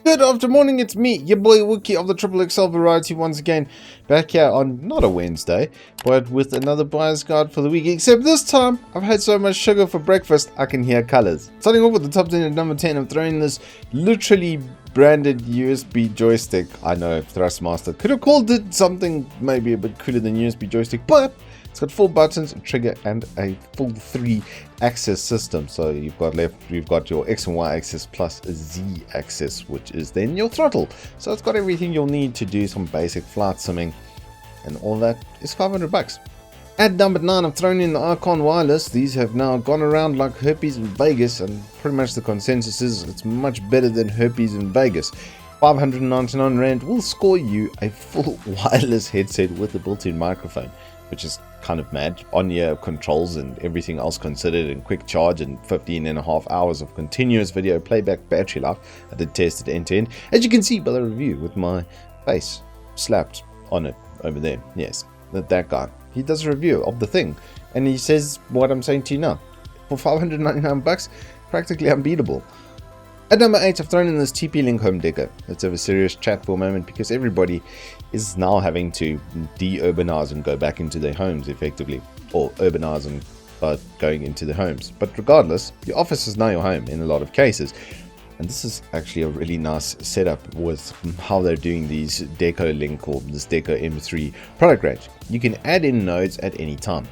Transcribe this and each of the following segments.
Good afternoon, it's me, your boy WookIE of the XXXL variety once again, back here on not a Wednesday, but with another buyer's guide for the week, except this time, I've had so much sugar for breakfast, I can hear colors. Starting off with the top 10 at number 10, I'm throwing this literally branded USB joystick. I know, Thrustmaster could have called it something maybe a bit cooler than USB joystick, but it's got 4 buttons, a trigger, and a full 3-axis system. So you've got your X and Y axis plus a Z axis, which is then your throttle. So it's got everything you'll need to do some basic flight simming, and all that is $500. At number 9, I've thrown in the Icon Wireless. These have now gone around like herpes in Vegas, and pretty much the consensus is it's much better than herpes in Vegas. 599 Rand will score you a full wireless headset with a built-in microphone, which is kind of mad. On-ear controls and everything else considered, and quick charge, and 15.5 hours of continuous video playback battery life. I did test it end to end, as you can see by the review with my face slapped on it over there. Yes, that guy. He does a review of the thing, and he says what I'm saying to you now. For 599 bucks, practically unbeatable. At number 8, I've thrown in this TPLink home Deco. Let's have a serious chat for a moment, because everybody is now having to de-urbanize and go back into their homes effectively, or urbanize and going into their homes. But regardless, your office is now your home in a lot of cases. And this is actually a really nice setup with how they're doing these Deco Link or this Deco M3 product range. You can add in nodes at any time.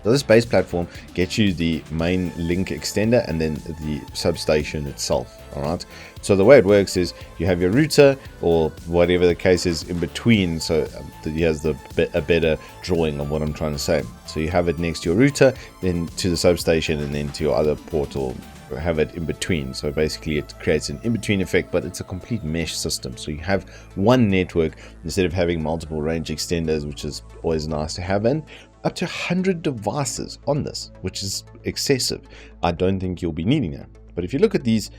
So this base platform gets you the main link extender and then the substation itself. Alright, so the way it works is you have your router or whatever the case is in between. So here's a better drawing of what I'm trying to say. So you have it next to your router, then to the substation, and then to your other port, or have it in between. So basically it creates an in-between effect, but it's a complete mesh system. So you have one network instead of having multiple range extenders, which is always nice to have, and up to 100 devices on this, which is excessive. I don't think you'll be needing that. But if you look at these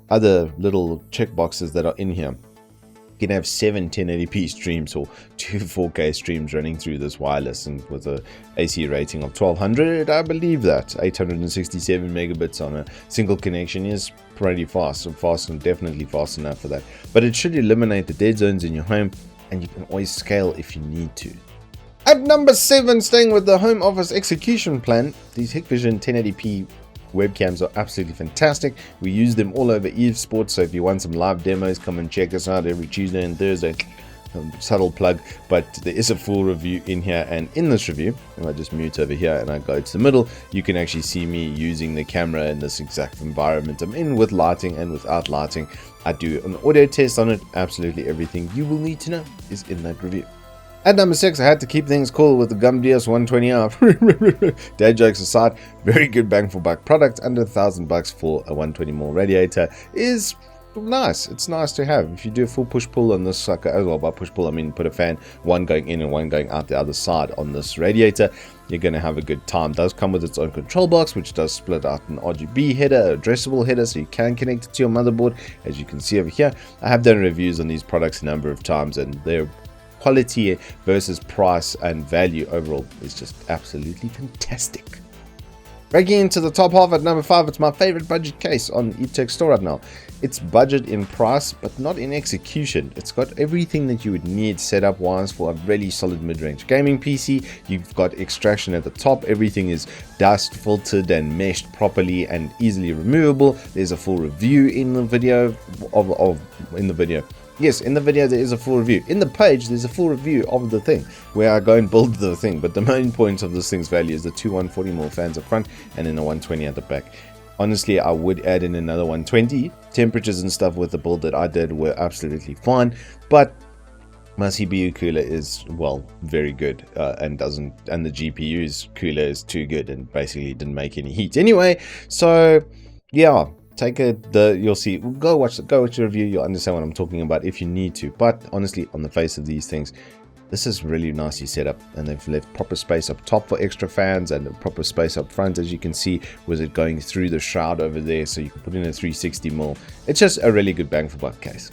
other little checkboxes that are in here, you can have 7 1080p streams or 2 4K streams running through this wireless, and with a AC rating of 1200, I believe that 867 megabits on a single connection is pretty fast, and definitely fast enough for that. But it should eliminate the dead zones in your home, and you can always scale if you need to. At number 7, staying with the home office execution plan, these Techvision 1080p webcams are absolutely fantastic. We use them all over eSports, so if you want some live demos, come and check us out every Tuesday and Thursday. Subtle plug, but there is a full review in here, and in this review, if I just mute over here and I go to the middle, you can actually see me using the camera in this exact environment I'm in, with lighting and without lighting. I do an audio test on it. Absolutely everything you will need to know is in that review. At number 6, I had to keep things cool with the GUM-DS 120R. Dad jokes aside, very good bang for buck product. Under $1,000 for a 120mm radiator is nice. It's nice to have. If you do a full push-pull on this sucker as well, by push-pull I mean put a fan, one going in and one going out the other side on this radiator, you're going to have a good time. It does come with its own control box, which does split out an RGB header, addressable header, so you can connect it to your motherboard, as you can see over here. I have done reviews on these products a number of times, and they're quality versus price and value overall is just absolutely fantastic. Breaking into the top half at number 5, it's my favorite budget case on Evetech store right now. It's budget in price, but not in execution. It's got everything that you would need setup wise for a really solid mid-range gaming PC. You've got extraction at the top. Everything is dust filtered and meshed properly and easily removable. There's a full review in the video Yes, in the video there is a full review. In the page there's a full review of the thing, where I go and build the thing. But the main point of this thing's value is the 2 140mm fans up front and then a 120 at the back. Honestly, I would add in another 120. Temperatures and stuff with the build that I did were absolutely fine, but my CPU cooler is, well, very good, and the GPU's cooler is too good and basically didn't make any heat anyway. So yeah, you'll see. Go watch the review. You'll understand what I'm talking about if you need to. But honestly, on the face of these things, this is really nicely set up, and they've left proper space up top for extra fans and proper space up front, as you can see, with it going through the shroud over there, so you can put in a 360mm. It's just a really good bang for buck case.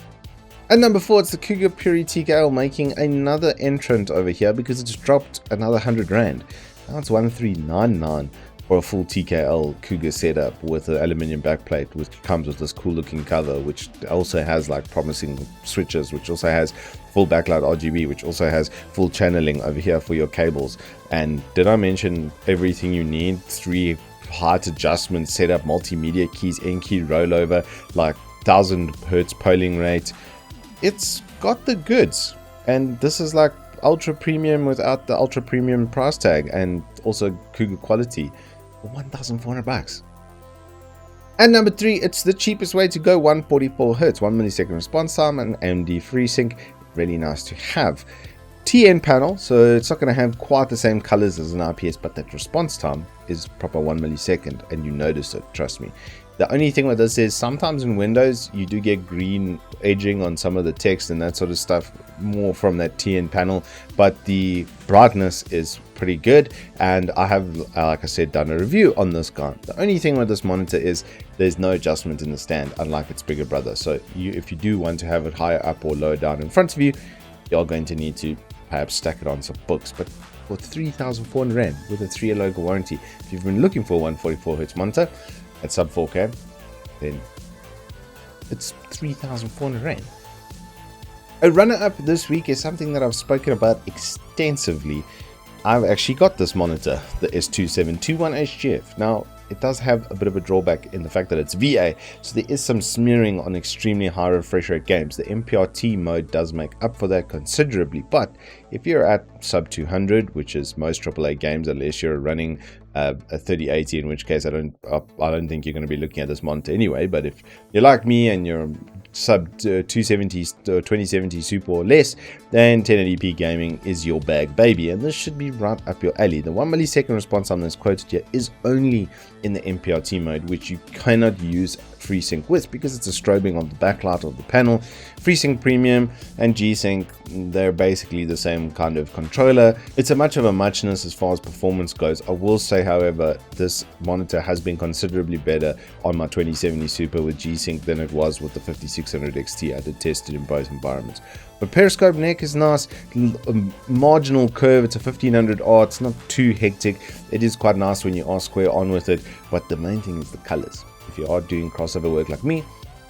At number 4, it's the Cougar TPLink making another entrant over here, because it's dropped another 100 Rand. Now it's 1399. or a full TKL Cougar setup with an aluminium backplate, which comes with this cool looking cover, which also has like promising switches, which also has full backlight RGB, which also has full channeling over here for your cables. And did I mention everything you need? 3 height adjustment setup, multimedia keys, N key rollover, like 1000 hertz polling rate. It's got the goods, and this is like ultra premium without the ultra premium price tag, and also Cougar quality for 1,400 bucks. And number 3, it's the cheapest way to go. 144 hertz, 1 millisecond response time, and AMD FreeSync. Really nice to have. TN panel, so it's not going to have quite the same colors as an IPS, but that response time is proper 1 millisecond, and you notice it, trust me. The only thing with this is sometimes in Windows you do get green edging on some of the text and that sort of stuff, more from that TN panel, but the brightness is pretty good. And I have, like I said, done a review on this guy. The only thing with this monitor is there's no adjustment in the stand, unlike its bigger brother. So if you do want to have it higher up or lower down in front of you, you're going to need to perhaps stack it on some books. But for 3,400 Rand with a 3-year local warranty, if you've been looking for a 144 Hz monitor at sub 4K, then it's 3,400 Rand. A runner-up this week is something that I've spoken about extensively. I've actually got this monitor, the S2721HGF. Now, it does have a bit of a drawback in the fact that it's VA, so there is some smearing on extremely high refresh rate games. The MPRT mode does make up for that considerably, but if you're at sub 200, which is most AAA games, unless you're running a 3080, in which case I don't think you're going to be looking at this monitor anyway. But if you're like me and you're sub 270 or 2070 super or less, then 1080p gaming is your bag, baby, and this should be right up your alley. The 1 millisecond response time that's quoted here is only in the MPRT mode, which you cannot use FreeSync with because it's a strobing on the backlight of the panel. FreeSync Premium and G-Sync, they're basically the same kind of controller. It's a much of a muchness as far as performance goes. I will say, however, this monitor has been considerably better on my 2070 Super with G-Sync than it was with the 5600 XT. I did test it in both environments. But periscope neck is nice, marginal curve, it's a 1500R, it's not too hectic. It is quite nice when you are square on with it, but the main thing is the colors. If you are doing crossover work like me,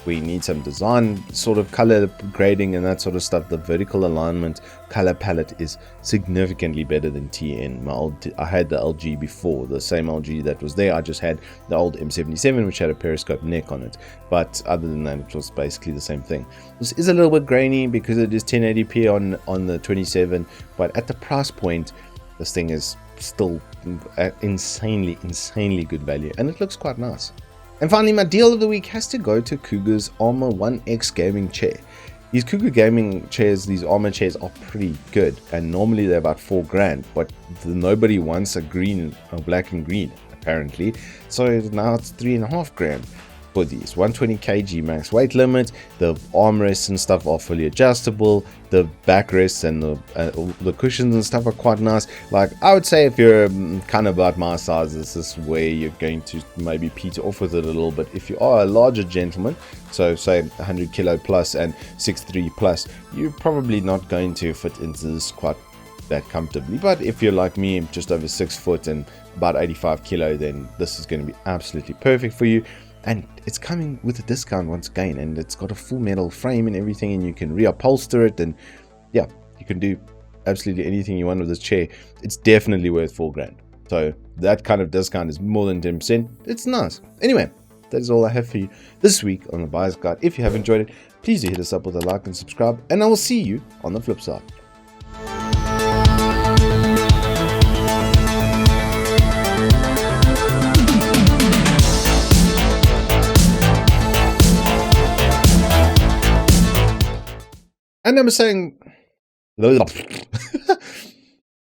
where you need some design sort of color grading and that sort of stuff, the vertical alignment color palette is significantly better than TN. I had the LG before, the same LG that was there. I just had the old M77, which had a periscope neck on it, but other than that, it was basically the same thing. This is a little bit grainy because it is 1080p on the 27, but at the price point, this thing is still insanely good value, and it looks quite nice. And finally, my deal of the week has to go to Cougar's Armor 1X gaming chair. These Cougar gaming chairs, these Armor chairs, are pretty good, and normally they're about $4,000, but nobody wants a black and green apparently, so now it's $3,500 for these. 120 kg max weight limit. The armrests and stuff are fully adjustable. The backrests and the cushions and stuff are quite nice. Like, I would say if you're kind of about my size, this is where you're going to maybe peter off with it a little bit. If you are a larger gentleman, so say 100 kilo plus and 6'3 plus, you're probably not going to fit into this quite that comfortably. But if you're like me, just over 6 foot and about 85 kilo, then this is going to be absolutely perfect for you. And it's coming with a discount once again, and it's got a full metal frame and everything, and you can reupholster it, and yeah, you can do absolutely anything you want with this chair. It's definitely worth $4,000. So that kind of discount is more than 10%. It's nice. Anyway, that is all I have for you this week on the Buyer's Guide. If you have enjoyed it, please do hit us up with a like and subscribe, and I will see you on the flip side. And I'm saying,